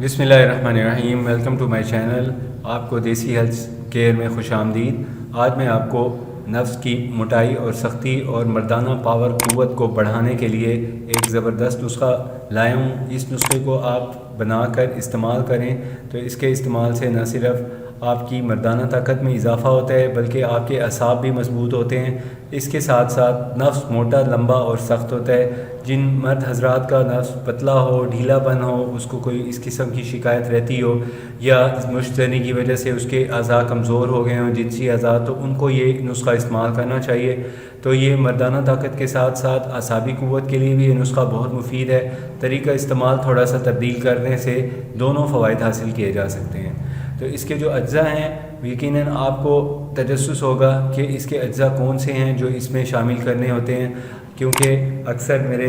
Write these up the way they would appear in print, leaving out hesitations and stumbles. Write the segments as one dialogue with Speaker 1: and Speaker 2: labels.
Speaker 1: बिस्मिल्लाहिर्रहमानिर्रहीम। Welcome to my channel. आपको desi health care में खुश आमदीद। आज मैं आपको नफ्स की मोटाई और सख्ती और मर्दाना पावर क़ुव्वत को बढ़ाने के लिए एक ज़बरदस्त नुस्खा लाया हूँ। इस नुस्खे को आप बनाकर इस्तेमाल करें तो इसके इस्तेमाल से न सिर्फ आपकी मर्दाना ताकत में इजाफ़ा होता है बल्कि आपके असाब भी मजबूत होते हैं। इसके साथ साथ नफ्स मोटा, लंबा और सख्त होता है। जिन मर्द हजरात का नफ्स पतला हो, ढीलापन हो, उसको कोई इस किस्म की शिकायत रहती हो या मुश्तनी की वजह से उसके अज़ा कमज़ोर हो गए हों, जिनसी अज़ा, तो उनको ये नुस्खा इस्तेमाल करना चाहिए। तो ये मर्दाना ताकत के साथ साथ असाबी क़ुव्वत के लिए भी ये नुस्खा बहुत मुफीद है। तरीका इस्तेमाल थोड़ा सा तब्दील करने से दोनों फ़वाइद हासिल किए जा सकते हैं। तो इसके जो अज्जा हैं, यकीनन आपको तजस्सुस होगा कि इसके अज्जा कौन से हैं जो इसमें शामिल करने होते हैं, क्योंकि अक्सर मेरे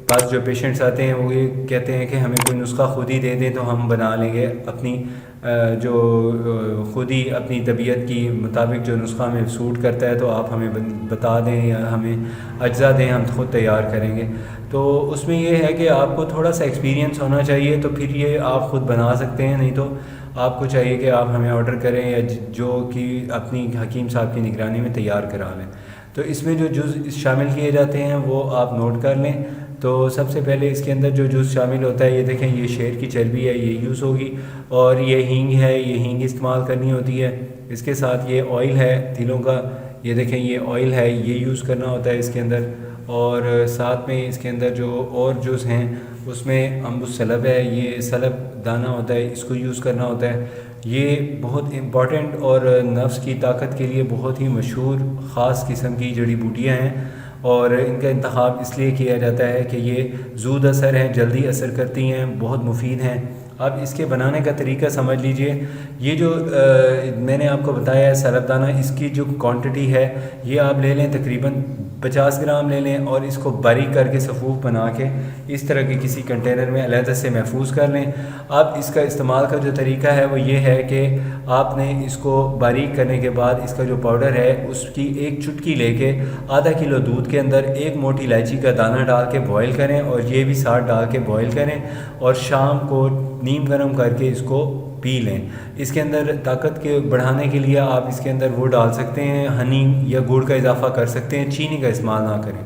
Speaker 1: पास जो पेशेंट्स आते हैं वो ये कहते हैं कि हमें कोई नुस्खा खुद ही दे दें तो हम बना लेंगे। अपनी जो खुद ही अपनी तबीयत की मुताबिक जो नुस्खा हमें सूट करता है तो आप हमें बता दें या हमें अज्जा दें, हम खुद तैयार करेंगे। तो उसमें ये है कि आपको थोड़ा सा एक्सपीरियंस होना चाहिए, तो फिर ये आप ख़ुद बना सकते हैं। नहीं तो आपको चाहिए कि आप हमें ऑर्डर करें या जो कि अपनी हकीम साहब की निगरानी में तैयार करा लें। तो इसमें जो जुज़ शामिल किए जाते हैं वो आप नोट कर लें। तो सबसे पहले इसके अंदर जो जुज़ शामिल होता है, ये देखें, ये शेर की चर्बी है, ये यूज़ होगी, और ये हींग है, ये हींग इस्तेमाल करनी होती है। इसके साथ ये ऑयल है तिलों का, ये देखें, ये ऑयल है, ये यूज़ करना होता है इसके अंदर। और साथ में इसके अंदर जो और जुज़ हैं उसमें अम्बुस सलब है, ये सलब दाना होता है, इसको यूज़ करना होता है। ये बहुत इम्पॉर्टेंट और नफ्स की ताकत के लिए बहुत ही मशहूर ख़ास किस्म की जड़ी बूटियाँ हैं, और इनका इंतखाब इसलिए किया जाता है कि ये ज़ूद असर हैं, जल्दी असर करती हैं, बहुत मुफीद हैं। अब इसके बनाने का तरीका समझ लीजिए। ये जो मैंने आपको बताया है सलब दाना, इसकी जो क्वांटिटी है ये आप ले लें, तकरीबन 50 ग्राम ले लें, और इसको बारीक करके सफ़ूफ बना के इस तरह के किसी कंटेनर में अलहदा से महफूज कर लें। अब इसका इस्तेमाल का जो तरीका है वो ये है कि आपने इसको बारीक करने के बाद इसका जो पाउडर है उसकी एक चुटकी लेके आधा किलो दूध के अंदर एक मोटी इलायची का दाना डाल के बॉयल करें, और ये भी साथ डाल के बॉयल करें, और शाम को नीम गर्म करके इसको पी लें। इसके अंदर ताकत के बढ़ाने के लिए आप इसके अंदर वो डाल सकते हैं, हनी या गुड़ का इजाफा कर सकते हैं, चीनी का इस्तेमाल ना करें।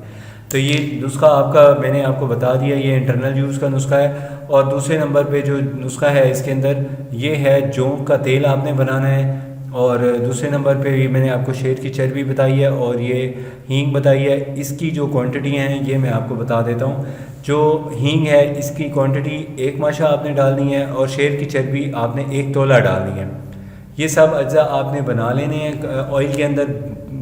Speaker 1: तो ये नुस्खा आपका मैंने आपको बता दिया, ये इंटरनल यूज़ का नुस्खा है। और दूसरे नंबर पे जो नुस्खा है इसके अंदर ये है जौं का तेल आपने बनाना है, और दूसरे नंबर पे ये मैंने आपको शेर की चर्बी बताई है और ये हींग बताई है। इसकी जो क्वांटिटी हैं ये मैं आपको बता देता हूँ। जो हींग है इसकी क्वांटिटी 1 माशा आपने डालनी है, और शेर की चर्बी आपने 1 तोला डालनी है। ये सब अज्जा आपने बना लेने हैं, ऑयल के अंदर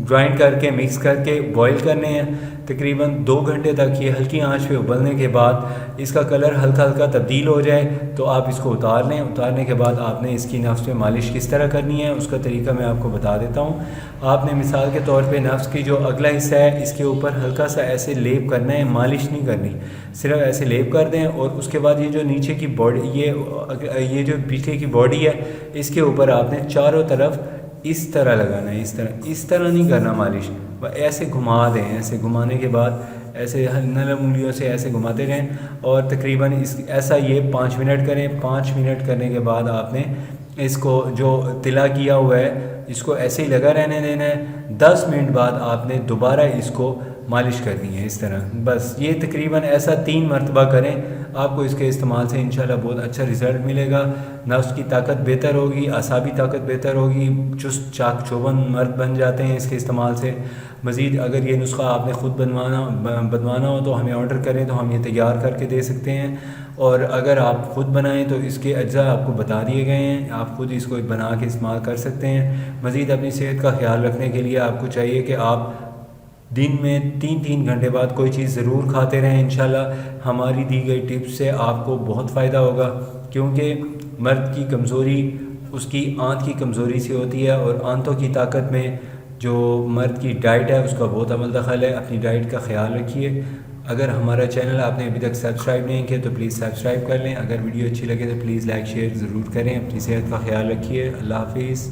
Speaker 1: ग्राइंड करके मिक्स करके बॉईल करने हैं तकरीबन 2 घंटे तक। ये हल्की आंच पे उबलने के बाद इसका कलर हल्का हल्का तब्दील हो जाए तो आप इसको उतार लें। उतारने के बाद आपने इसकी नफ्स पे मालिश किस तरह करनी है उसका तरीका मैं आपको बता देता हूँ। आपने मिसाल के तौर पे नफ्स की जो अगला हिस्सा है इसके ऊपर हल्का सा ऐसे लेप करना है, मालिश नहीं करनी, सिर्फ ऐसे लेप कर दें। और उसके बाद ये जो नीचे की बॉडी, ये जो पीछे की बॉडी है, इसके ऊपर आपने चारों तरफ इस तरह लगाना है। इस तरह नहीं करना मालिश, ऐसे घुमा दें। ऐसे घुमाने के बाद ऐसे नरम उंगलियों से ऐसे घुमाते रहें, और तकरीबन ऐसा ये 5 मिनट करें। 5 मिनट करने के बाद आपने इसको जो तिला किया हुआ है इसको ऐसे ही लगा रहने देना है। 10 मिनट बाद आपने दोबारा इसको मालिश करनी है इस तरह। बस ये तकरीबन ऐसा 3 मरतबा करें, आपको इसके इस्तेमाल से इंशाल्लाह बहुत अच्छा रिज़ल्ट मिलेगा। नफ्स की ताकत बेहतर होगी, असाबी ताकत बेहतर होगी, चुस्त चाक चौबंद मर्द बन जाते हैं इसके इस्तेमाल से। मज़ीद अगर ये नुस्खा आपने ख़ुद बनवाना हो तो हमें ऑर्डर करें तो हम ये तैयार करके दे सकते हैं। और अगर आप ख़ुद बनाएं तो इसके अज्जा आपको बता दिए गए हैं, आप ख़ुद इसको बना के इस्तेमाल कर सकते हैं। मज़ीद अपनी सेहत का ख्याल रखने के लिए आपको चाहिए कि आप दिन में 3-3 घंटे बाद कोई चीज़ ज़रूर खाते रहें। इंशाल्लाह हमारी दी गई टिप्स से आपको बहुत फ़ायदा होगा, क्योंकि मर्द की कमज़ोरी उसकी आंत की कमज़ोरी से होती है, और आंतों की ताकत में जो मर्द की डाइट है उसका बहुत अमल दखल है। अपनी डाइट का ख्याल रखिए। अगर हमारा चैनल आपने अभी तक सब्सक्राइब नहीं किया तो प्लीज़ सब्सक्राइब कर लें। अगर वीडियो अच्छी लगे तो प्लीज़ लाइक शेयर ज़रूर करें। अपनी सेहत का ख्याल रखिए। अल्लाह हाफिज़।